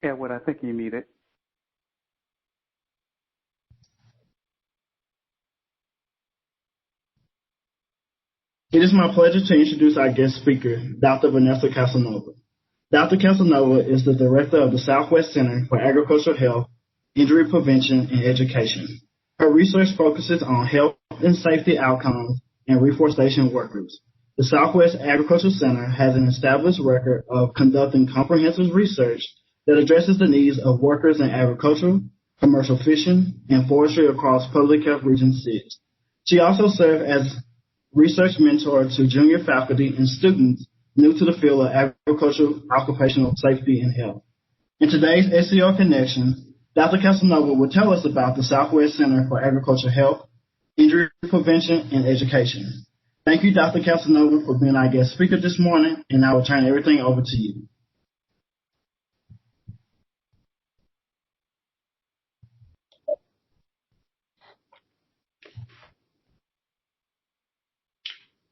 Edward, I think you need it. It is my pleasure to introduce our guest speaker, Dr. Vanessa Casanova. Dr. Casanova is the director of the Southwest Center for Agricultural Health, Injury Prevention, and Education. Her research focuses on health and safety outcomes and reforestation workers. The Southwest Agricultural Center has an established record of conducting comprehensive research that addresses the needs of workers in agriculture, commercial fishing, and forestry across public health Region 6. She also served as research mentor to junior faculty and students new to the field of agricultural, occupational safety, and health. In today's SCR Connection, Dr. Casanova will tell us about the Southwest Center for Agricultural Health, Injury Prevention, and Education. Thank you, Dr. Casanova, for being our guest speaker this morning, and I will turn everything over to you.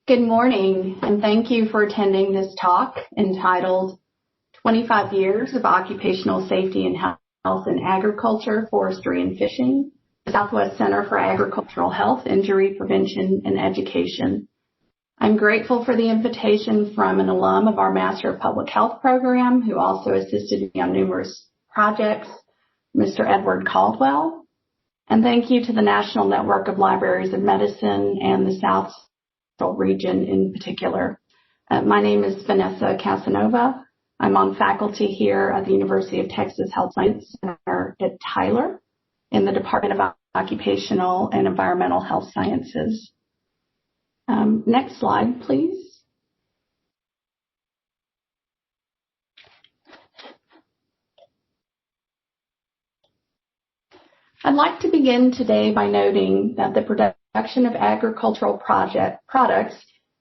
Good morning, and thank you for attending this talk entitled 25 Years of Occupational Safety and Health in Agriculture, Forestry, and Fishing, the Southwest Center for Agricultural Health, Injury Prevention, and Education. I'm grateful for the invitation from an alum of our Master of Public Health program who also assisted me on numerous projects, Mr. Edward Caldwell. And thank you to the National Network of Libraries of Medicine and the South region in particular. My name is Vanessa Casanova. I'm on faculty here at the University of Texas Health Science Center at Tyler in the Department of Occupational and Environmental Health Sciences. Next slide, please. I'd like to begin today by noting that the production of agricultural products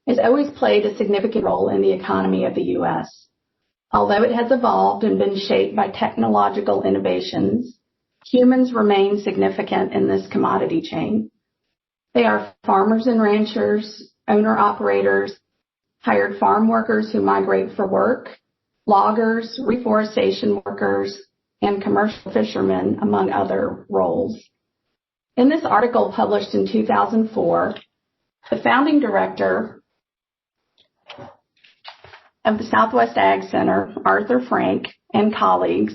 has always played a significant role in the economy of the U.S. Although it has evolved and been shaped by technological innovations, humans remain significant in this commodity chain. They are farmers and ranchers, owner-operators, hired farm workers who migrate for work, loggers, reforestation workers, and commercial fishermen, among other roles. In this article published in 2004, the founding director of the Southwest Ag Center, Arthur Frank, and colleagues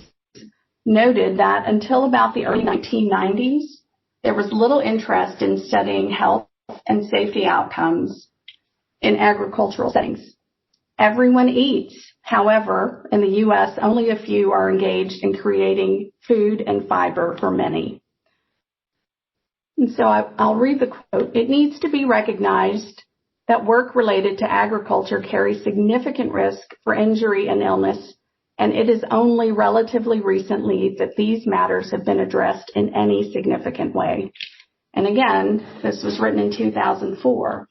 noted that until about the early 1990s, there was little interest in studying health and safety outcomes in agricultural settings. Everyone eats. However, in the U.S., only a few are engaged in creating food and fiber for many. And so I'll read the quote. It needs to be recognized that work related to agriculture carries significant risk for injury and illness, and it is only relatively recently that these matters have been addressed in any significant way. And again, this was written in 2004.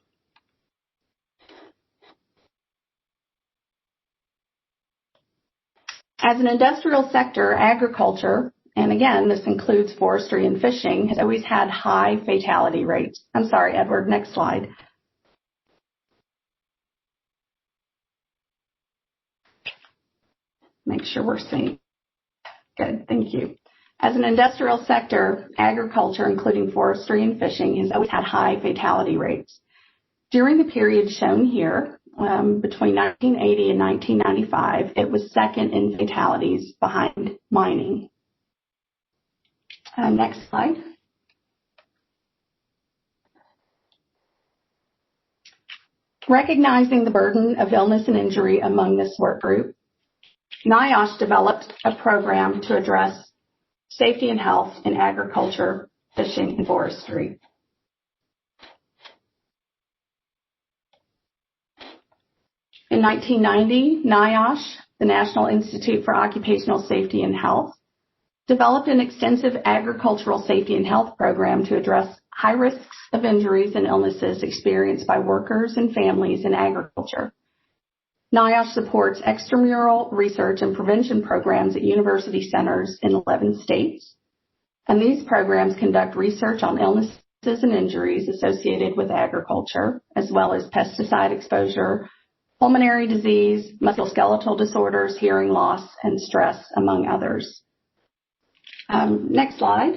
As an industrial sector, agriculture, and again, this includes forestry and fishing, has always had high fatality rates. I'm sorry, Edward, next slide. Make sure we're seeing. Good, thank you. As an industrial sector, agriculture, including forestry and fishing, has always had high fatality rates. During the period shown here, between 1980 and 1995, it was second in fatalities behind mining. Next slide. Recognizing the burden of illness and injury among this work group, NIOSH developed a program to address safety and health in agriculture, fishing, and forestry. In 1990, NIOSH, the National Institute for Occupational Safety and Health, developed an extensive agricultural safety and health program to address high risks of injuries and illnesses experienced by workers and families in agriculture. NIOSH supports extramural research and prevention programs at university centers in 11 states, and these programs conduct research on illnesses and injuries associated with agriculture, as well as pesticide exposure, pulmonary disease, musculoskeletal disorders, hearing loss, and stress, among others. Next slide.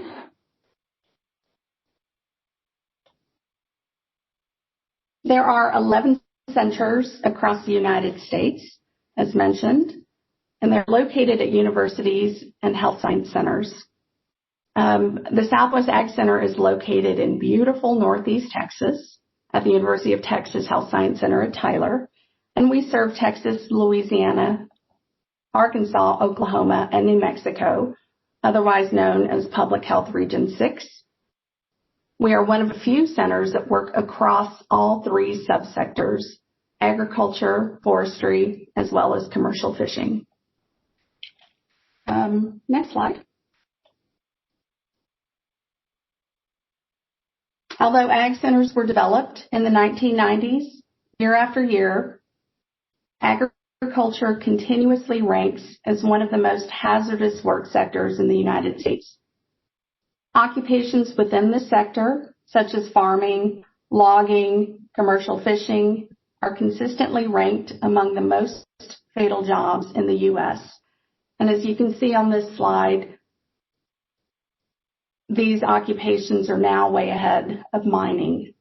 There are 11 centers across the United States, as mentioned, and they're located at universities and health science centers. The Southwest Ag Center is located in beautiful Northeast Texas at the University of Texas Health Science Center at Tyler, and we serve Texas, Louisiana, Arkansas, Oklahoma, and New Mexico, otherwise known as Public Health Region 6. We are one of a few centers that work across all three subsectors: agriculture, forestry, as well as commercial fishing. Next slide. Although ag centers were developed in the 1990s, year after year, agriculture continuously ranks as one of the most hazardous work sectors in the United States. Occupations within this sector, such as farming, logging, commercial fishing, are consistently ranked among the most fatal jobs in the U.S. And as you can see on this slide, these occupations are now way ahead of mining.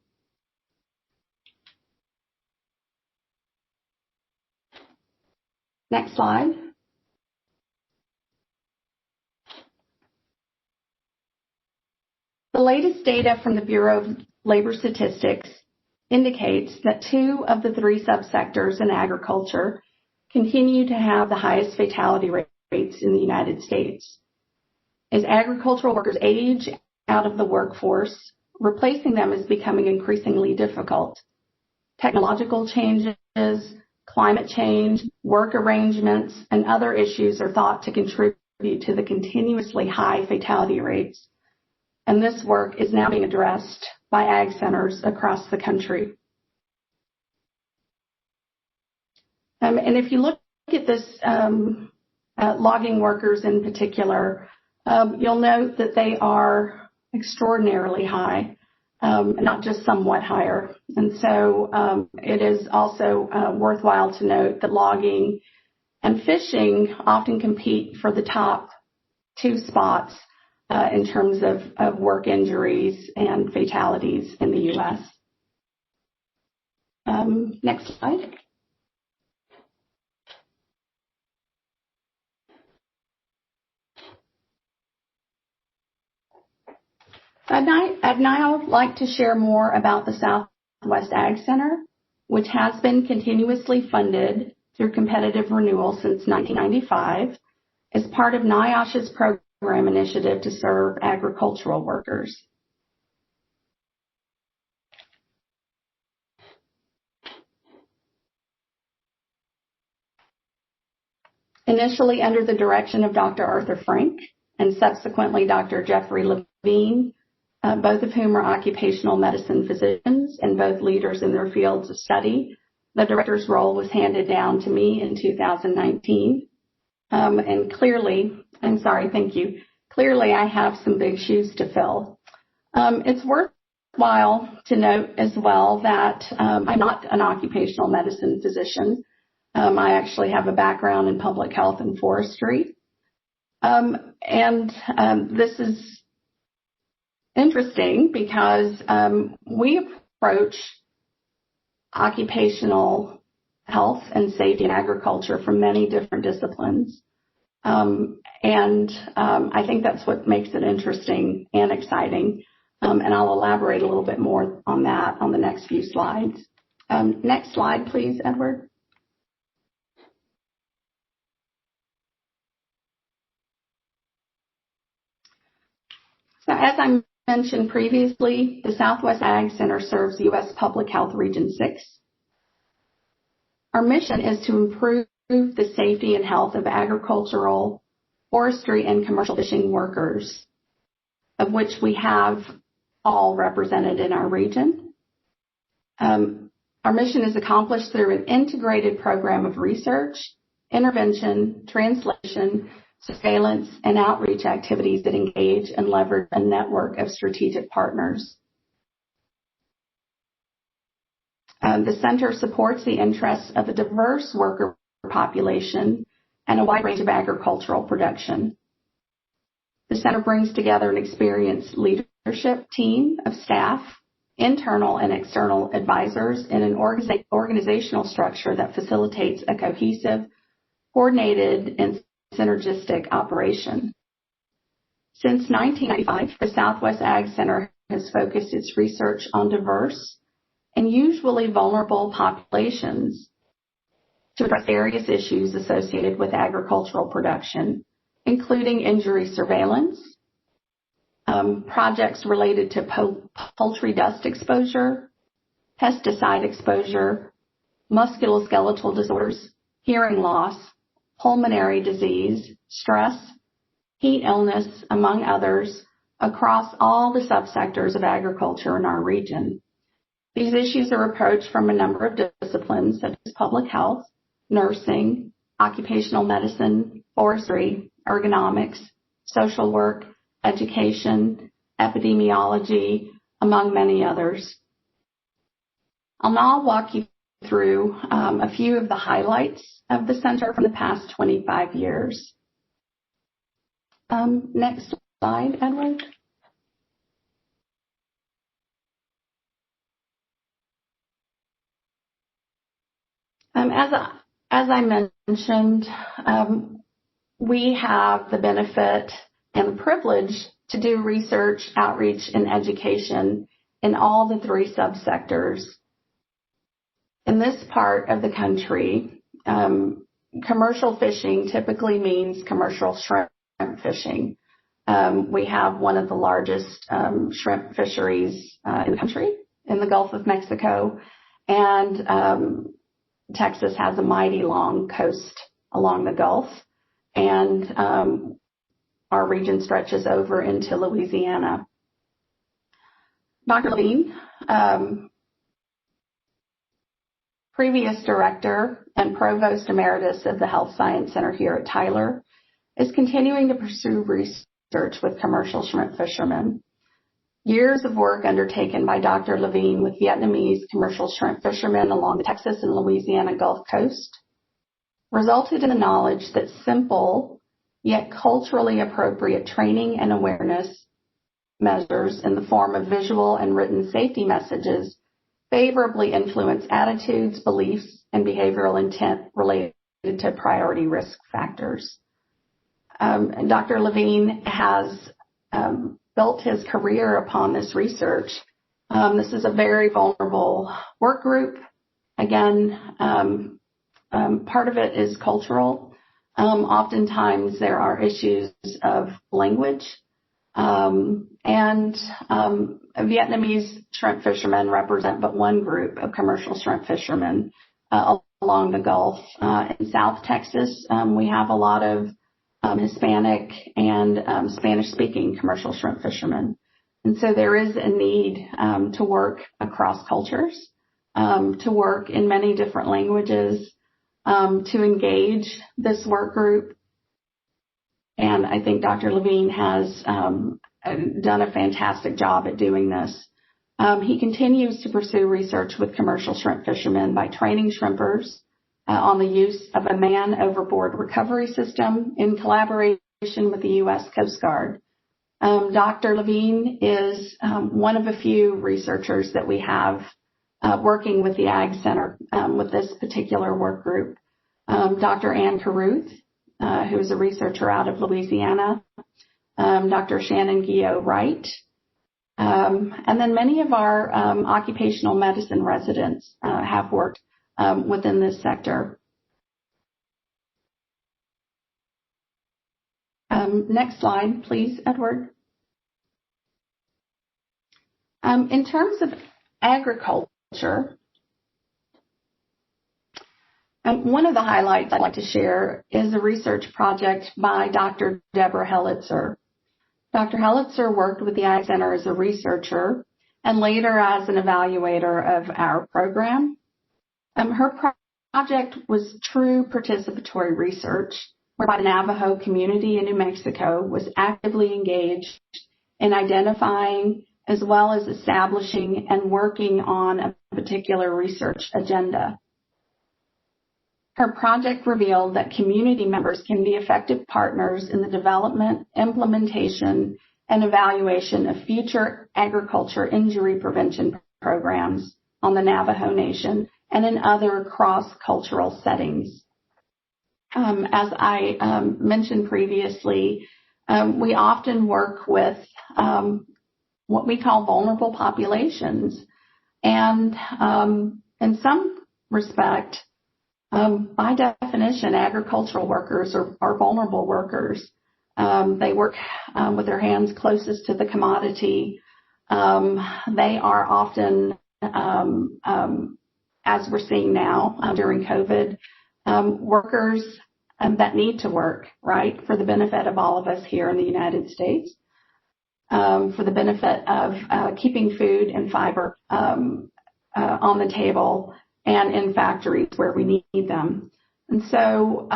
Next slide. The latest data from the Bureau of Labor Statistics indicates that 2 of the 3 subsectors in agriculture continue to have the highest fatality rates in the United States. As agricultural workers age out of the workforce, replacing them is becoming increasingly difficult. Technological changes, climate change, work arrangements, and other issues are thought to contribute to the continuously high fatality rates. And this work is now being addressed by ag centers across the country. And if you look at this, logging workers in particular, you'll note that they are extraordinarily high, not just somewhat higher. And so it is also worthwhile to note that logging and fishing often compete for the top 2 spots in terms of work injuries and fatalities in the U.S. Next slide. I'd now like to share more about the Southwest Ag Center, which has been continuously funded through competitive renewal since 1995 as part of NIOSH's program initiative to serve agricultural workers. Initially under the direction of Dr. Arthur Frank and subsequently Dr. Jeffrey Levine, both of whom are occupational medicine physicians and both leaders in their fields of study. The director's role was handed down to me in 2019. And clearly, clearly I have some big shoes to fill. It's worthwhile to note as well that I'm not an occupational medicine physician. I actually have a background in public health and forestry. This is interesting because we approach occupational health and safety in agriculture from many different disciplines. I think that's what makes it interesting and exciting. And I'll elaborate a little bit more on that on the next few slides. Next slide, please, Edward. So as I mentioned previously, the Southwest Ag Center serves U.S. Public Health Region 6. Our mission is to improve the safety and health of agricultural, forestry, and commercial fishing workers, of which we have all represented in our region. Our mission is accomplished through an integrated program of research, intervention, translation, surveillance, and outreach activities that engage and leverage a network of strategic partners. The center supports the interests of a diverse worker population and a wide range of agricultural production. The center brings together an experienced leadership team of staff, internal and external advisors, in an organizational structure that facilitates a cohesive, coordinated, and synergistic operation. Since 1995, the Southwest Ag Center has focused its research on diverse and usually vulnerable populations to address various issues associated with agricultural production, including injury surveillance, projects related to poultry dust exposure, pesticide exposure, musculoskeletal disorders, hearing loss, pulmonary disease, stress, heat illness, among others, across all the subsectors of agriculture in our region. These issues are approached from a number of disciplines such as public health, nursing, occupational medicine, forestry, ergonomics, social work, education, epidemiology, among many others. I'll now walk you through a few of the highlights of the center from the past 25 years. Next slide, Edward. As I mentioned, we have the benefit and the privilege to do research, outreach, and education in all the three subsectors. In this part of the country, commercial fishing typically means commercial shrimp fishing. We have one of the largest shrimp fisheries in the country, in the Gulf of Mexico, and Texas has a mighty long coast along the Gulf, and our region stretches over into Louisiana. Dr. Levine, previous director and provost emeritus of the Health Science Center here at Tyler, is continuing to pursue research with commercial shrimp fishermen. Years of work undertaken by Dr. Levine with Vietnamese commercial shrimp fishermen along the Texas and Louisiana Gulf Coast resulted in the knowledge that simple yet culturally appropriate training and awareness measures in the form of visual and written safety messages favorably influence attitudes, beliefs, and behavioral intent related to priority risk factors. Dr. Levine has built his career upon this research. This is a very vulnerable work group. Again, part of it is cultural. Oftentimes there are issues of language, and Vietnamese shrimp fishermen represent but one group of commercial shrimp fishermen along the Gulf. In South Texas, we have a lot of Hispanic and Spanish-speaking commercial shrimp fishermen. And so there is a need to work across cultures, to work in many different languages, to engage this work group. And I think Dr. Levine has done a fantastic job at doing this. He continues to pursue research with commercial shrimp fishermen by training shrimpers on the use of a man overboard recovery system in collaboration with the U.S. Coast Guard. Dr. Levine is one of a few researchers that we have working with the Ag Center with this particular work group. Dr. Ann Carruth, who is a researcher out of Louisiana, Dr. Shannon Guillot-Wright, and then many of our occupational medicine residents have worked within this sector. Next slide, please, Edward. In terms of agriculture, one of the highlights I'd like to share is a research project by Dr. Deborah Helitzer. Dr. Helitzer worked with the Ag Center as a researcher and later as an evaluator of our program. Her project was true participatory research, whereby the Navajo community in New Mexico was actively engaged in identifying as well as establishing and working on a particular research agenda. Her project revealed that community members can be effective partners in the development, implementation, and evaluation of future agriculture injury prevention programs on the Navajo Nation and in other cross-cultural settings. As I mentioned previously, we often work with what we call vulnerable populations. And in some respect, by definition, agricultural workers are vulnerable workers. They work with their hands closest to the commodity. They are often, as we're seeing now during COVID, workers that need to work, right, for the benefit of all of us here in the United States, for the benefit of keeping food and fiber on the table and in factories where we need them. And so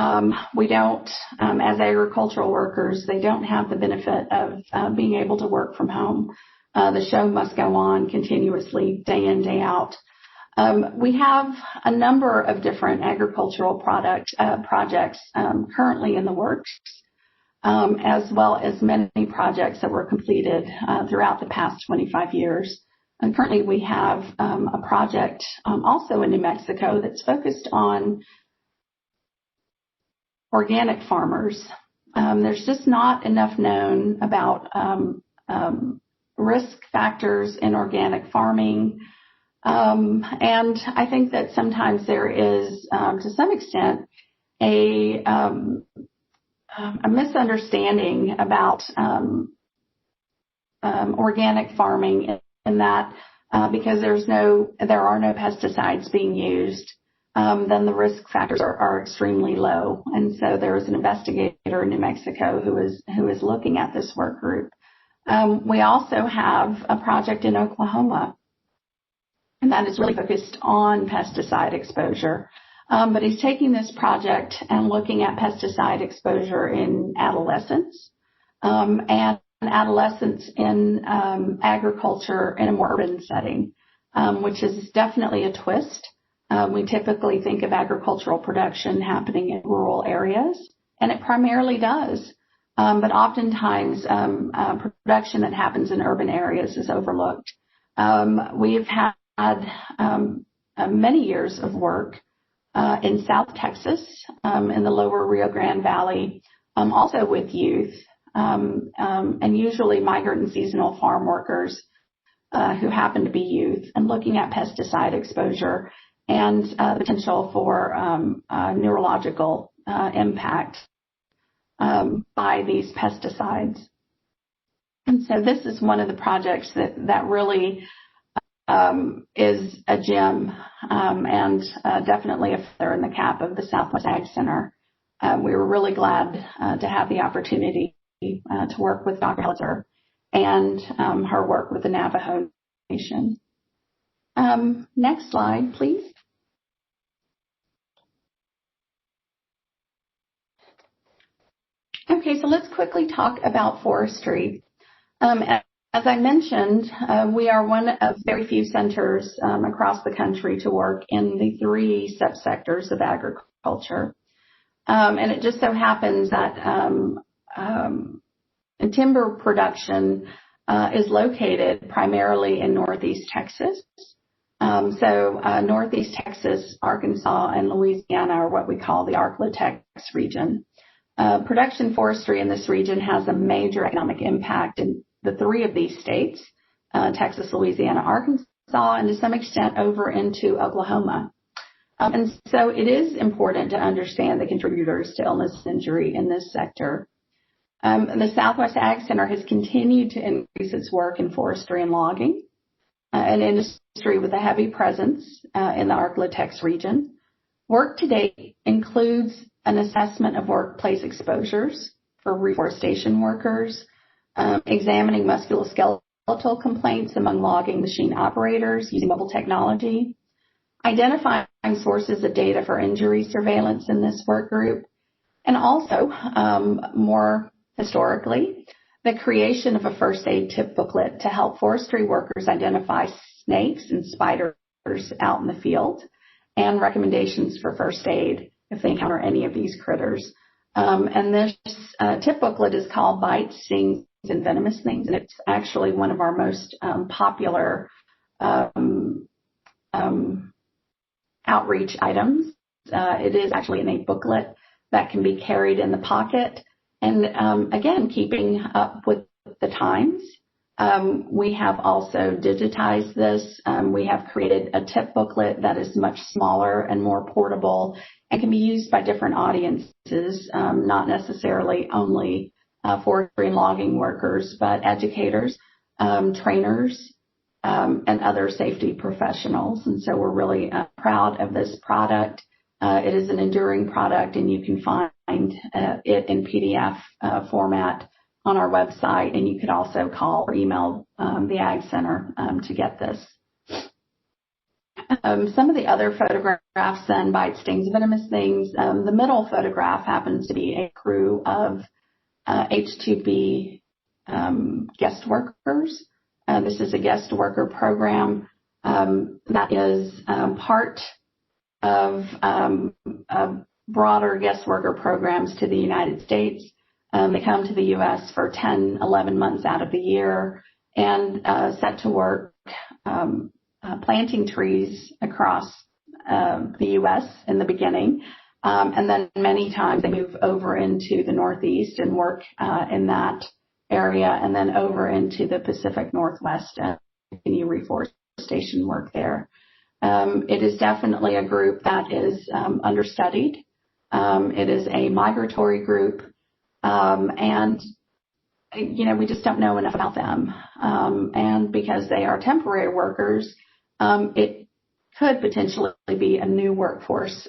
we don't, as agricultural workers, they don't have the benefit of being able to work from home. The show must go on continuously, day in, day out. We have a number of different agricultural projects currently in the works, as well as many projects that were completed throughout the past 25 years. And currently we have a project also in New Mexico that's focused on organic farmers. There's just not enough known about risk factors in organic farming. And I think that sometimes there is, to some extent, a misunderstanding about organic farming, in that because there are no pesticides being used, then the risk factors are extremely low. And so there is an investigator in New Mexico who is looking at this work group. We also have a project in Oklahoma, and that is really focused on pesticide exposure. But he's taking this project and looking at pesticide exposure in adolescents, and adolescents in agriculture in a more urban setting, which is definitely a twist. We typically think of agricultural production happening in rural areas, and it primarily does. But oftentimes, production that happens in urban areas is overlooked. We've had many years of work in South Texas, in the lower Rio Grande Valley, also with youth, and usually migrant and seasonal farm workers who happen to be youth, and looking at pesticide exposure and the potential for neurological impact by these pesticides. And so this is one of the projects that really is a gem, and definitely a feather in the cap of the Southwest Ag Center. We were really glad to have the opportunity to work with Dr. Helitzer and her work with the Navajo Nation. Next slide, please. Okay, so let's quickly talk about forestry. As I mentioned, we are one of very few centers across the country to work in the three subsectors of agriculture. And it just so happens that timber production is located primarily in Northeast Texas. So Northeast Texas, Arkansas, and Louisiana are what we call the Arklatex region. Production forestry in this region has a major economic impact in the three of these states, Texas, Louisiana, Arkansas, and to some extent over into Oklahoma. And so it is important to understand the contributors to illness and injury in this sector. The Southwest Ag Center has continued to increase its work in forestry and logging, an industry with a heavy presence in the Arklatex region. Work to date includes an assessment of workplace exposures for reforestation workers, examining musculoskeletal complaints among logging machine operators using mobile technology, identifying sources of data for injury surveillance in this work group, and also, more historically, the creation of a first aid tip booklet to help forestry workers identify snakes and spider out in the field, and recommendations for first aid if they encounter any of these critters. And this tip booklet is called Bites, Stings, and Venomous Things, and it's actually one of our most popular outreach items. It is actually in a booklet that can be carried in the pocket. And again, keeping up with the times, we have also digitized this. We have created a tip booklet that is much smaller and more portable and can be used by different audiences, not necessarily only forestry and logging workers, but educators, trainers, and other safety professionals. And so we're really proud of this product. It is an enduring product, and you can find it in PDF format on our website, and you could also call or email the Ag Center to get this. Some of the other photographs then, Bites, Stings, Venomous Things. The middle photograph happens to be a crew of H-2B guest workers. This is a guest worker program that is part of broader guest worker programs to the United States. They come to the U.S. for 10, 11 months out of the year and set to work planting trees across the U.S. in the beginning. And then many times they move over into the Northeast and work in that area, and then over into the Pacific Northwest and continue reforestation work there. It is definitely a group that is understudied. It is a migratory group, and we just don't know enough about them. And because they are temporary workers, it could potentially be a new workforce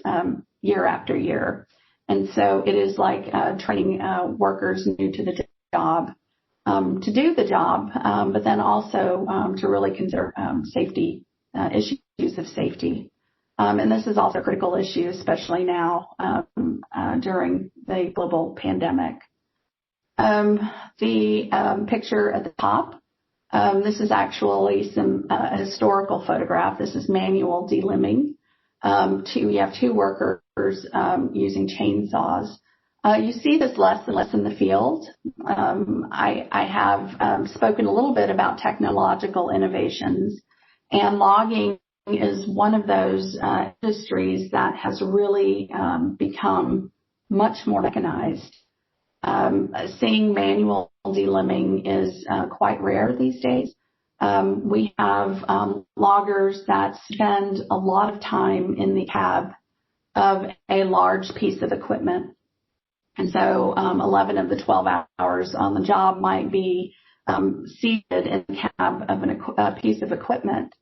year after year. And so it is like training workers new to the job to do the job, but then also to really consider safety issues of safety. And this is also a critical issue, especially now during the global pandemic. The picture at the top, this is actually some historical photograph. This is manual delimbing. You have two workers using chainsaws. You see this less and less in the field. I have spoken a little bit about technological innovations, and logging is one of those industries that has really become much more mechanized. Seeing manual delimbing is quite rare these days. We have loggers that spend a lot of time in the cab of a large piece of equipment. And so 11 of the 12 hours on the job might be seated in the cab of a piece of equipment.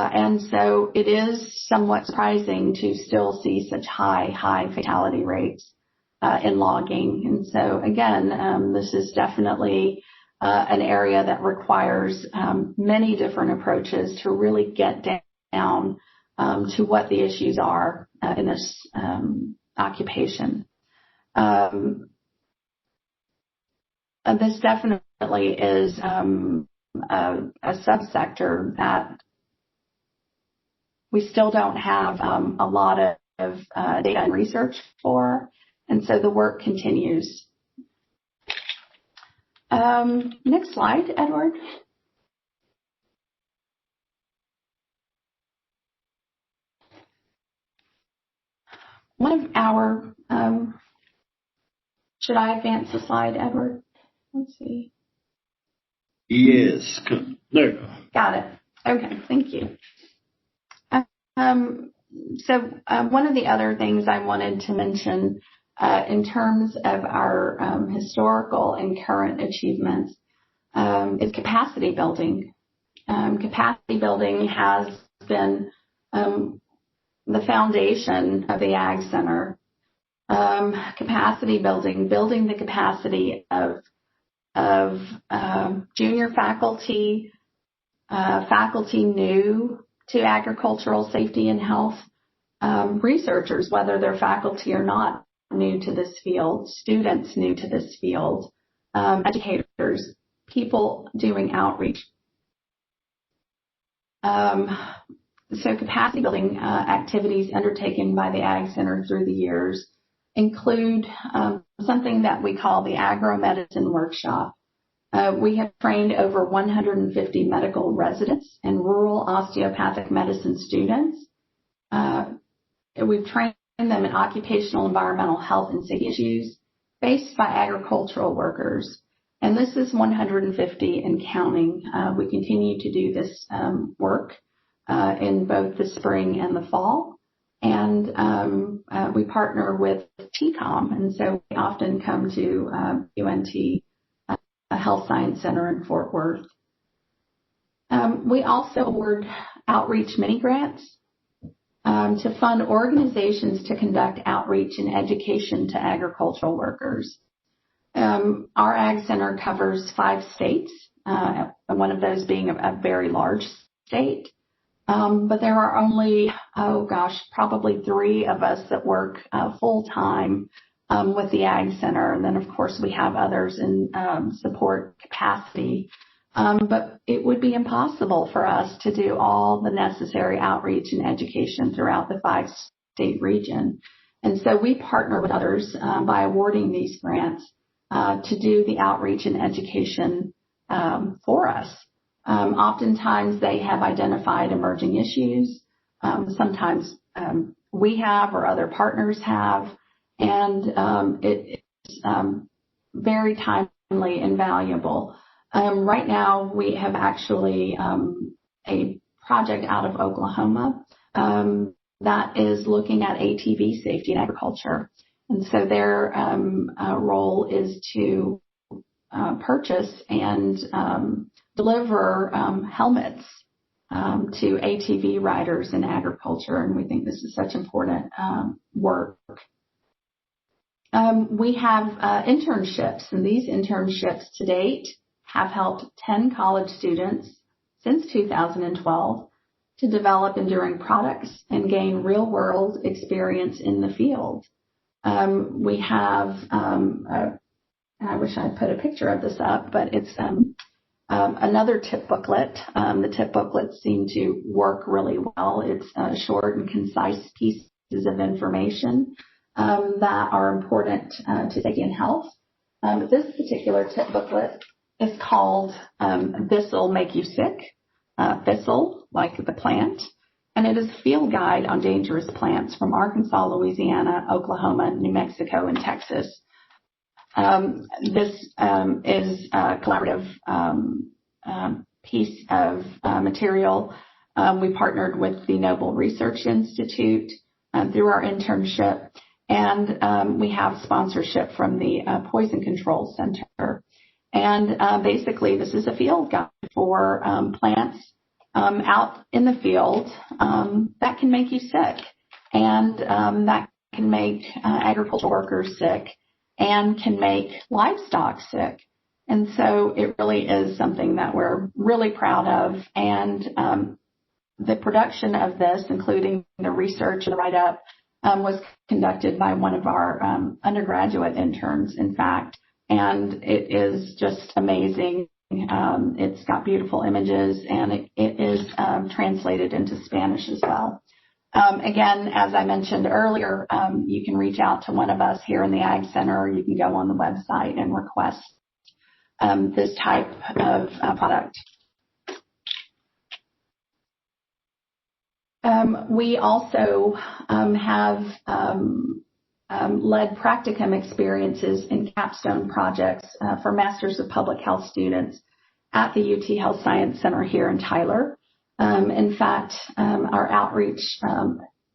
And so it is somewhat surprising to still see such high fatality rates in logging. And so again, this is definitely an area that requires many different approaches to really get down to what the issues are in this occupation. This definitely is a subsector that we still don't have a lot of data and research for, and so the work continues. Next slide, Edward. One of our, should I advance the slide, Edward? Let's see. Yes, there you go. Got it. Okay, thank you. So one of the other things I wanted to mention in terms of our historical and current achievements is capacity building. Capacity building has been the foundation of the Ag Center. Capacity building the capacity of junior faculty, faculty new to agricultural safety and health, researchers, whether they're faculty or not, new to this field, students new to this field, educators, people doing outreach. So capacity building activities undertaken by the Ag Center through the years include something that we call the Agro-Medicine Workshop. We have trained over 150 medical residents and rural osteopathic medicine students. We've trained them in occupational environmental health and safety issues faced by agricultural workers. And this is 150 and counting. We continue to do this work in both the spring and the fall. And we partner with TCOM, and so we often come to UNT Health Science Center in Fort Worth. We also award outreach mini grants to fund organizations to conduct outreach and education to agricultural workers. Our Ag Center covers 5 states, one of those being a very large state. But there are only, probably 3 of us that work full-time with the Ag Center. And then, of course, we have others in support capacity. But it would be impossible for us to do all the necessary outreach and education throughout the 5-state region. And so we partner with others by awarding these grants to do the outreach and education for us. Oftentimes they have identified emerging issues. Sometimes we have or other partners have, and it is very timely and valuable. Right now we have actually a project out of Oklahoma that is looking at ATV safety in agriculture. And so their role is to purchase and deliver helmets to ATV riders in agriculture, and we think this is such important work. We have internships, and these internships to date have helped 10 college students since 2012 to develop enduring products and gain real-world experience in the field. We have, I wish I'd put a picture of this up, but it's another tip booklet. The tip booklets seem to work really well. It's short and concise pieces of information that are important to safety and health. This particular tip booklet is called This'll Make You Sick. Thistle, like the plant. And it is a field guide on dangerous plants from Arkansas, Louisiana, Oklahoma, New Mexico, and Texas. This is a collaborative piece of material. We partnered with the Noble Research Institute through our internship, and we have sponsorship from the Poison Control Center. And basically, this is a field guide for plants out in the field that can make you sick, and that can make agricultural workers sick and can make livestock sick. And so it really is something that we're really proud of. And the production of this, including the research and the write-up, was conducted by one of our undergraduate interns, in fact. And it is just amazing. It's got beautiful images, and it is translated into Spanish as well. Again, as I mentioned earlier, you can reach out to one of us here in the Ag Center, or you can go on the website and request this type of product. We also have led practicum experiences in capstone projects for Masters of Public Health students at the UT Health Science Center here in Tyler. In fact, our outreach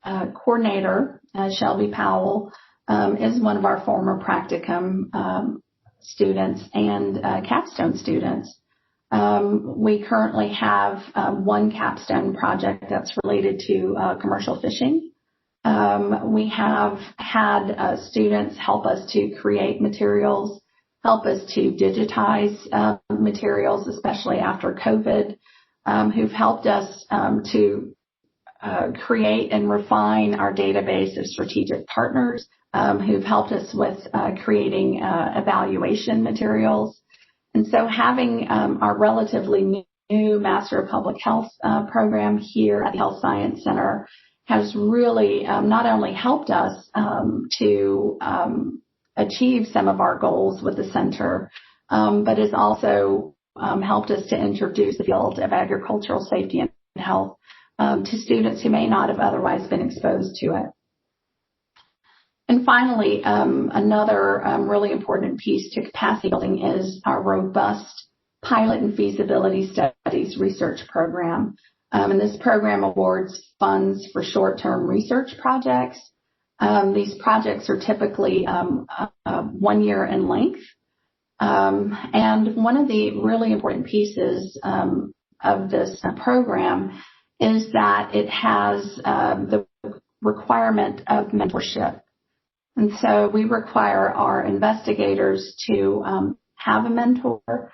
coordinator, Shelby Powell, is one of our former practicum students and capstone students. We currently have one capstone project that's related to commercial fishing. We have had students help us to create materials, help us to digitize materials, especially after COVID, who've helped us to create and refine our database of strategic partners, who've helped us with creating evaluation materials. And so having our relatively new Master of Public Health program here at the Health Science Center has really not only helped us to achieve some of our goals with the center, but has also helped us to introduce the field of agricultural safety and health to students who may not have otherwise been exposed to it. And finally, another really important piece to capacity building is our robust pilot and feasibility studies research program. And this program awards funds for short-term research projects. These projects are typically 1 year in length. And one of the really important pieces of this program is that it has the requirement of mentorship. And so we require our investigators to have a mentor.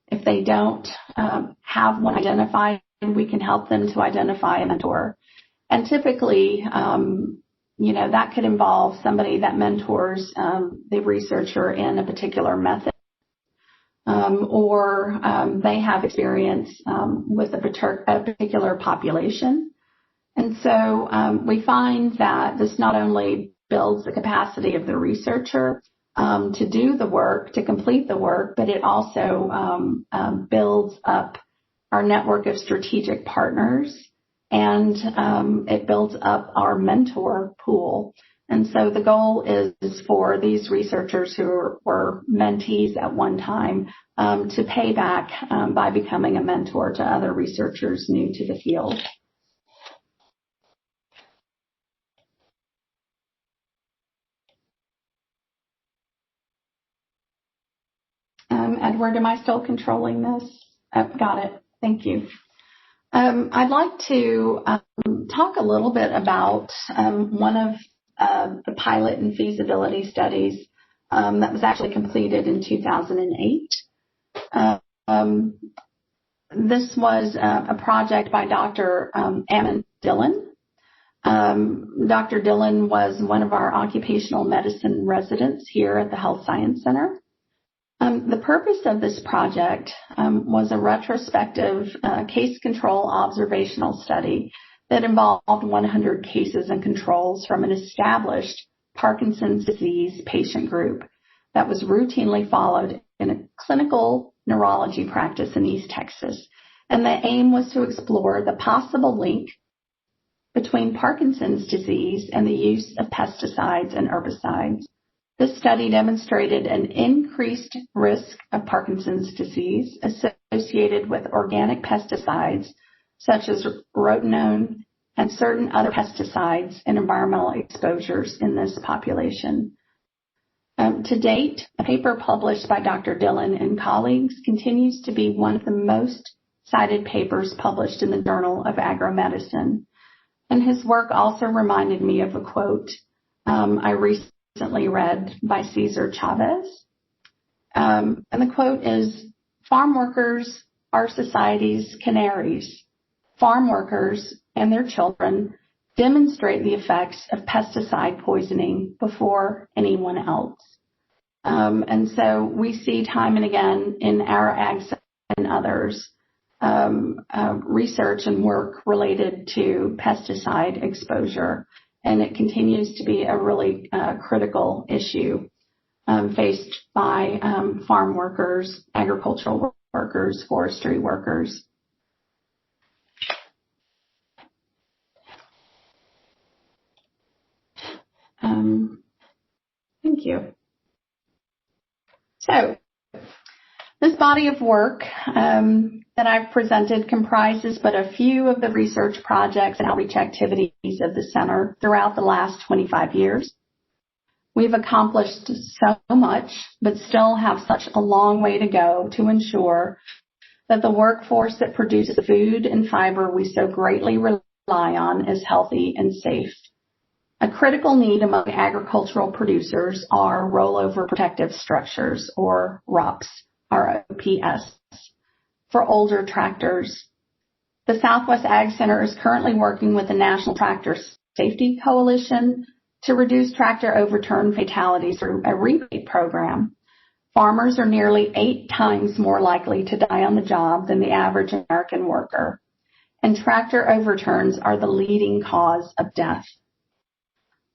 If they don't have one identified, we can help them to identify a mentor. And typically, that could involve somebody that mentors the researcher in a particular method, or they have experience with a particular population. And so we find that this not only builds the capacity of the researcher to do the work, to complete the work, but it also builds up our network of strategic partners, and it builds up our mentor pool. And so the goal is for these researchers who were mentees at one time to pay back by becoming a mentor to other researchers new to the field. Edward, am I still controlling this? Oh, got it. Thank you. I'd like to talk a little bit about one of the pilot and feasibility studies that was actually completed in 2008. This was a project by Dr. Ammon Dillon. Dr. Dillon was one of our occupational medicine residents here at the Health Science Center. The purpose of this project was a retrospective case control observational study that involved 100 cases and controls from an established Parkinson's disease patient group that was routinely followed in a clinical neurology practice in East Texas. And the aim was to explore the possible link between Parkinson's disease and the use of pesticides and herbicides. This study demonstrated an increased risk of Parkinson's disease associated with organic pesticides such as rotenone and certain other pesticides and environmental exposures in this population. To date, a paper published by Dr. Dillon and colleagues continues to be one of the most cited papers published in the Journal of Agromedicine. And his work also reminded me of a quote I recently read by Cesar Chavez. And the quote is, "Farm workers are society's canaries. Farm workers and their children demonstrate the effects of pesticide poisoning before anyone else." And so we see time and again in our ag and others research and work related to pesticide exposure. And it continues to be a really critical issue faced by farm workers, agricultural workers, forestry workers. Thank you. So this body of work that I've presented comprises but a few of the research projects and outreach activities of the center throughout the last 25 years. We've accomplished so much, but still have such a long way to go to ensure that the workforce that produces the food and fiber we so greatly rely on is healthy and safe. A critical need among agricultural producers are rollover protective structures, or ROPS, ROPS, for older tractors. The Southwest Ag Center is currently working with the National Tractor Safety Coalition to reduce tractor overturn fatalities through a rebate program. Farmers are nearly 8 times more likely to die on the job than the average American worker. And tractor overturns are the leading cause of death.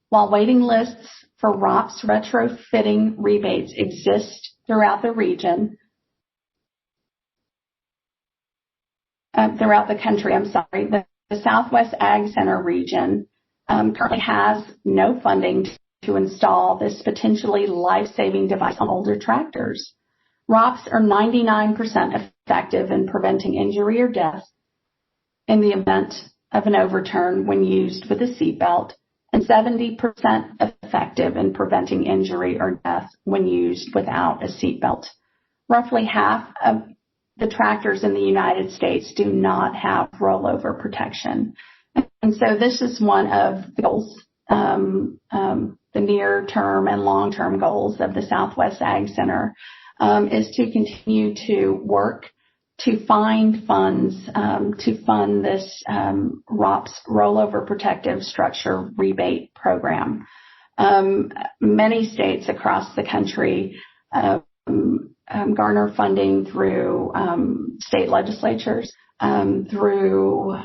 While waiting lists for ROPS retrofitting rebates exist throughout the region, throughout the country, the Southwest Ag Center region currently has no funding to install this potentially life-saving device on older tractors. ROPS are 99% effective in preventing injury or death in the event of an overturn when used with a seatbelt, and 70% effective in preventing injury or death when used without a seatbelt. Roughly half of the tractors in the United States do not have rollover protection. And so this is one of the goals, the near-term and long-term goals of the Southwest Ag Center, is to continue to work to find funds to fund this ROPS rollover protective structure rebate program. Many states across the country garner funding through state legislatures, through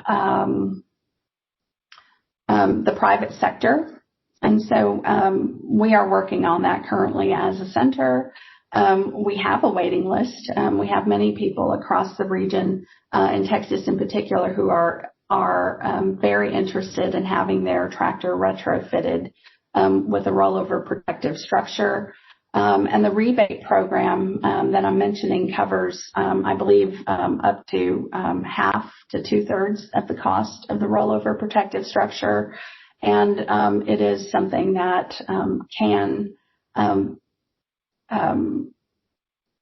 the private sector. And so we are working on that currently as a center. We have a waiting list. We have many people across the region, in Texas in particular, who are very interested in having their tractor retrofitted with a rollover protective structure. And the rebate program that I'm mentioning covers, I believe, up to half to 2/3 of the cost of the rollover protective structure. And it is something that can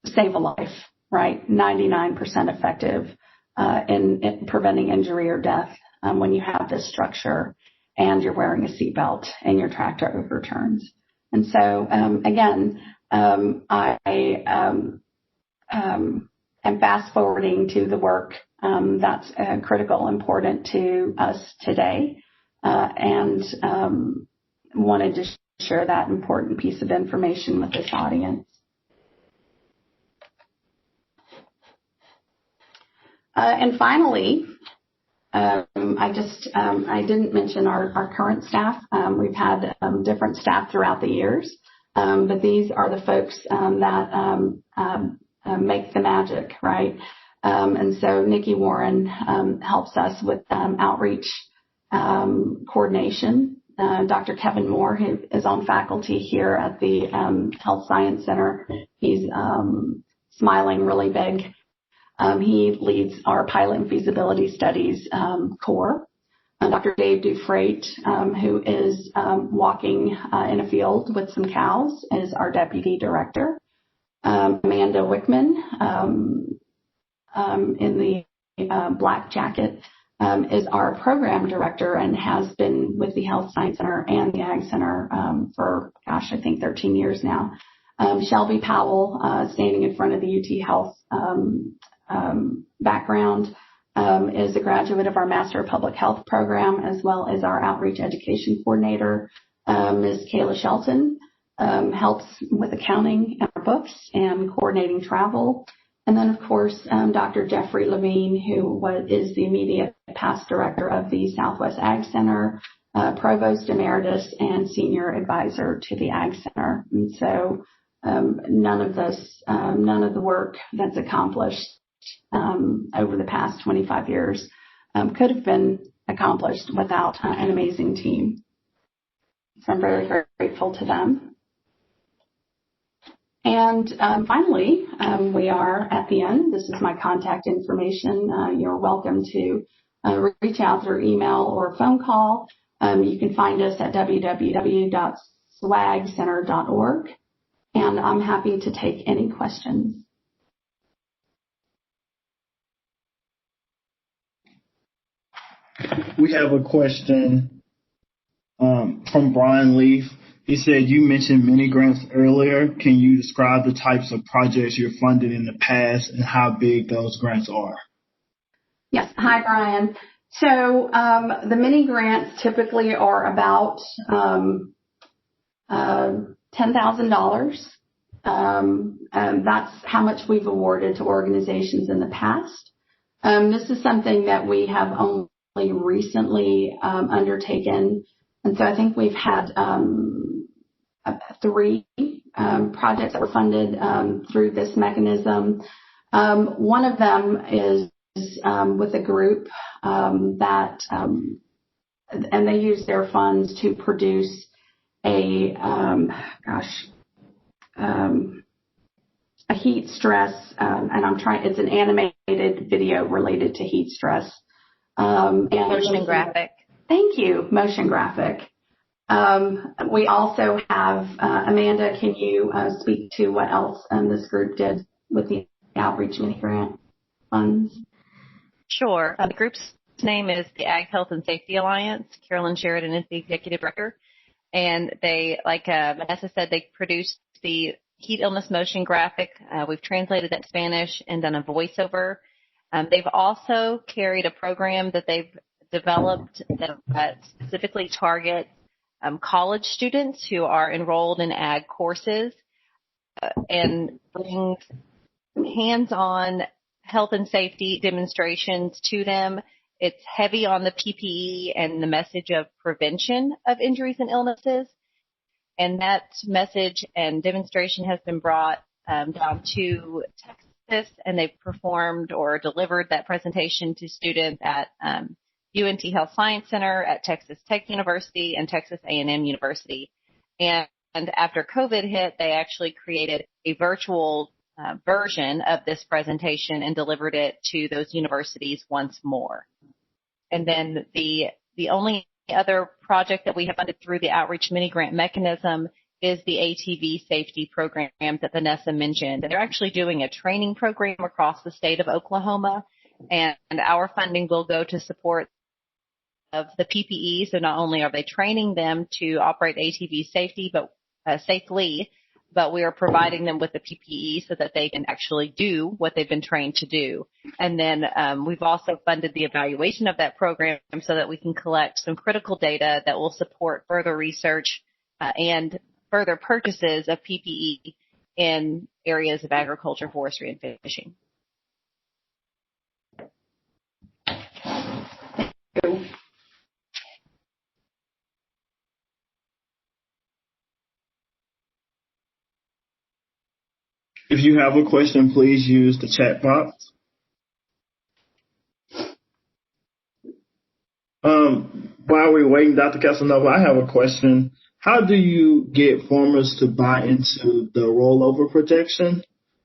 save a life, right? 99% effective in preventing injury or death when you have this structure and you're wearing a seatbelt and your tractor overturns. And so, again, I am fast forwarding to the work that's critical, important to us today, and wanted to share that important piece of information with this audience. And finally, I didn't mention our current staff. We've had different staff throughout the years, but these are the folks that make the magic, right? And so Nikki Warren helps us with outreach coordination. Dr. Kevin Moore, who is on faculty here at the Health Science Center, he's smiling really big. He leads our pilot and feasibility studies core. Dr. Dave Dufreight, who is walking in a field with some cows, is our deputy director. Amanda Wickman, in the black jacket, is our program director and has been with the Health Science Center and the Ag Center for, I think 13 years now. Shelby Powell, standing in front of the UT Health background, is a graduate of our Master of Public Health program, as well as our outreach education coordinator. Ms. Kayla Shelton helps with accounting and our books and coordinating travel. And then, of course, Dr. Jeffrey Levine, who is the immediate past director of the Southwest Ag Center, provost emeritus, and senior advisor to the Ag Center. And so none of the work that's accomplished over the past 25 years could have been accomplished without an amazing team. So I'm very, very grateful to them. And finally, we are at the end. This is my contact information. You're welcome to reach out through email or phone call. You can find us at www.swagcenter.org. And I'm happy to take any questions. We have a question from Brian Leaf. He said, you mentioned mini grants earlier. Can you describe the types of projects you're funded in the past and how big those grants are? Yes. Hi, Brian. So the mini grants typically are about $10,000. That's how much we've awarded to organizations in the past. This is something that we have only recently undertaken. And so I think we've had 3 projects that were funded through this mechanism. One of them is with a group that, and they use their funds to produce a heat stress, and it's an animated video related to heat stress. And motion graphic. Thank you, motion graphic. We also have, Amanda, can you speak to what else this group did with the outreach mini grant funds? Sure. The group's name is the Ag Health and Safety Alliance. Carolyn Sheridan is the executive director. And they, like Vanessa said, they produced the heat illness motion graphic. We've translated that to Spanish and done a voiceover. They've also carried a program that they've developed that specifically targets college students who are enrolled in ag courses and brings hands-on health and safety demonstrations to them. It's heavy on the PPE and the message of prevention of injuries and illnesses. And that message and demonstration has been brought down to Texas, and they've performed or delivered that presentation to students at UNT Health Science Center, at Texas Tech University, and Texas A&M University. And after COVID hit, they actually created a virtual version of this presentation and delivered it to those universities once more. And then the only other project that we have funded through the outreach mini grant mechanism is the ATV safety program that Vanessa mentioned. And they're actually doing a training program across the state of Oklahoma, and our funding will go to support of the PPE. So not only are they training them to operate ATV safely, but we are providing them with the PPE so that they can actually do what they've been trained to do. And then we've also funded the evaluation of that program so that we can collect some critical data that will support further research and further purchases of PPE in areas of agriculture, forestry, and fishing. Thank you. If you have a question, please use the chat box. While we're waiting, Dr. Casanova, I have a question. How do you get farmers to buy into the rollover protection?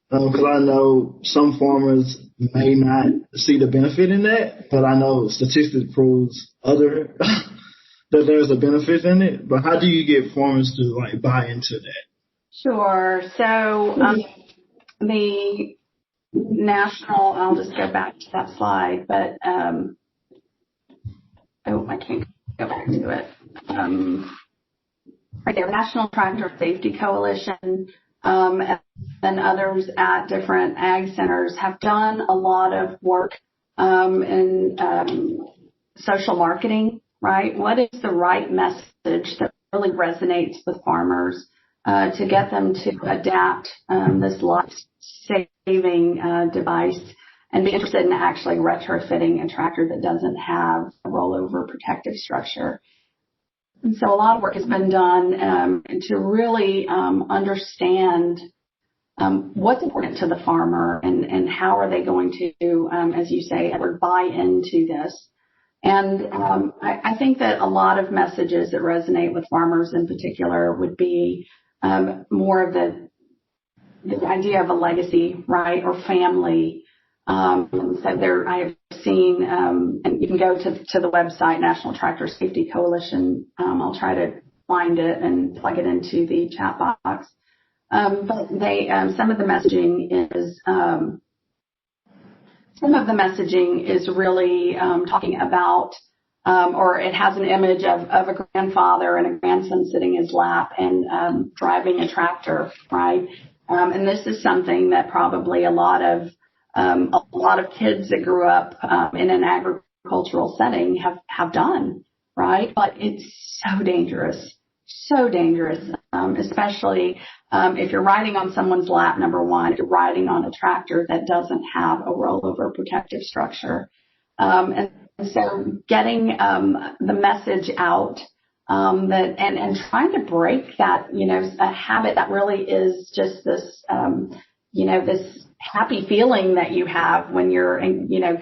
Because I know some farmers may not see the benefit in that, but I know statistics proves that there's a benefit in it. But how do you get farmers to buy into that? Sure. So the national, I'll just go back to that slide, but I can't go back to it. Right there, National Tractor Safety Coalition and others at different ag centers have done a lot of work in social marketing, right? What is the right message that really resonates with farmers to get them to adapt this life-saving device and be interested in actually retrofitting a tractor that doesn't have a rollover protective structure? And so a lot of work has been done to really understand what's important to the farmer and how are they going to, as you say, Edward, buy into this. And I think that a lot of messages that resonate with farmers in particular would be more of the idea of a legacy, right, or family. So there, I have seen, and you can go to the website, National Tractor Safety Coalition. I'll try to find it and plug it into the chat box. But they, some of the messaging is really talking about, or it has an image of a grandfather and a grandson sitting in his lap and driving a tractor, right? And this is something that probably a lot of kids that grew up in an agricultural setting have done, right? But it's so dangerous. so dangerous, especially if you're riding on someone's lap, number one, if you're riding on a tractor that doesn't have a rollover protective structure. And so getting the message out that and trying to break that, a habit that really is just this, this happy feeling that you have when you're,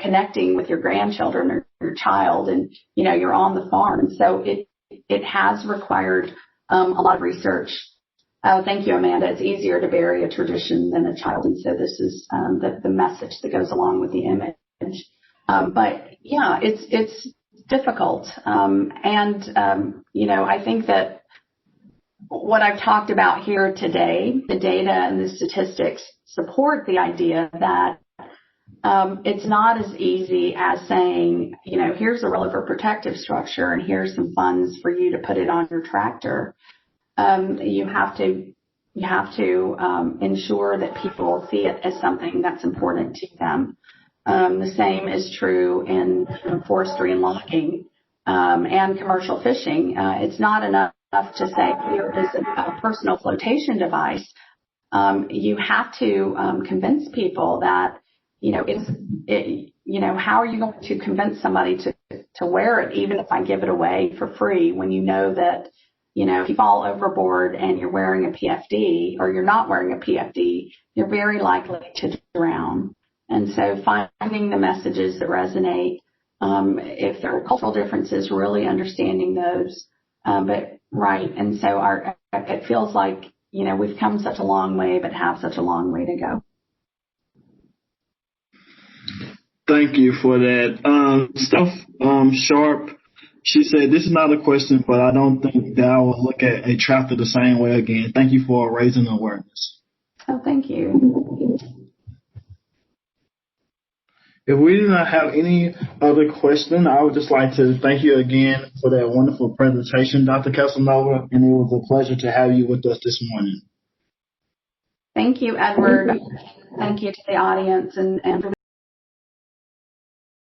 connecting with your grandchildren or your child and, you're on the farm. And so it has required a lot of research. Thank you, Amanda. It's easier to bury a tradition than a child. And so this is the message that goes along with the image. But yeah, it's difficult. I think that what I've talked about here today, the data and the statistics support the idea that it's not as easy as saying, here's a rollover protective structure and here's some funds for you to put it on your tractor. You have to ensure that people see it as something that's important to them. The same is true in forestry and logging and commercial fishing. It's not enough to say here is a personal flotation device. You have to convince people that how are you going to convince somebody to wear it even if I give it away for free when you know that if you fall overboard and you're wearing a PFD or you're not wearing a PFD, you're very likely to drown. And so finding the messages that resonate, if there are cultural differences, really understanding those. And so it feels like, we've come such a long way, but have such a long way to go. Thank you for that. Steph Sharp, she said, this is not a question, but I don't think that I will look at a tractor the same way again. Thank you for raising awareness. Oh, thank you. If we do not have any other question, I would just like to thank you again for that wonderful presentation, Dr. Casanova, and it was a pleasure to have you with us this morning. Thank you, Edward. Thank you to the audience and for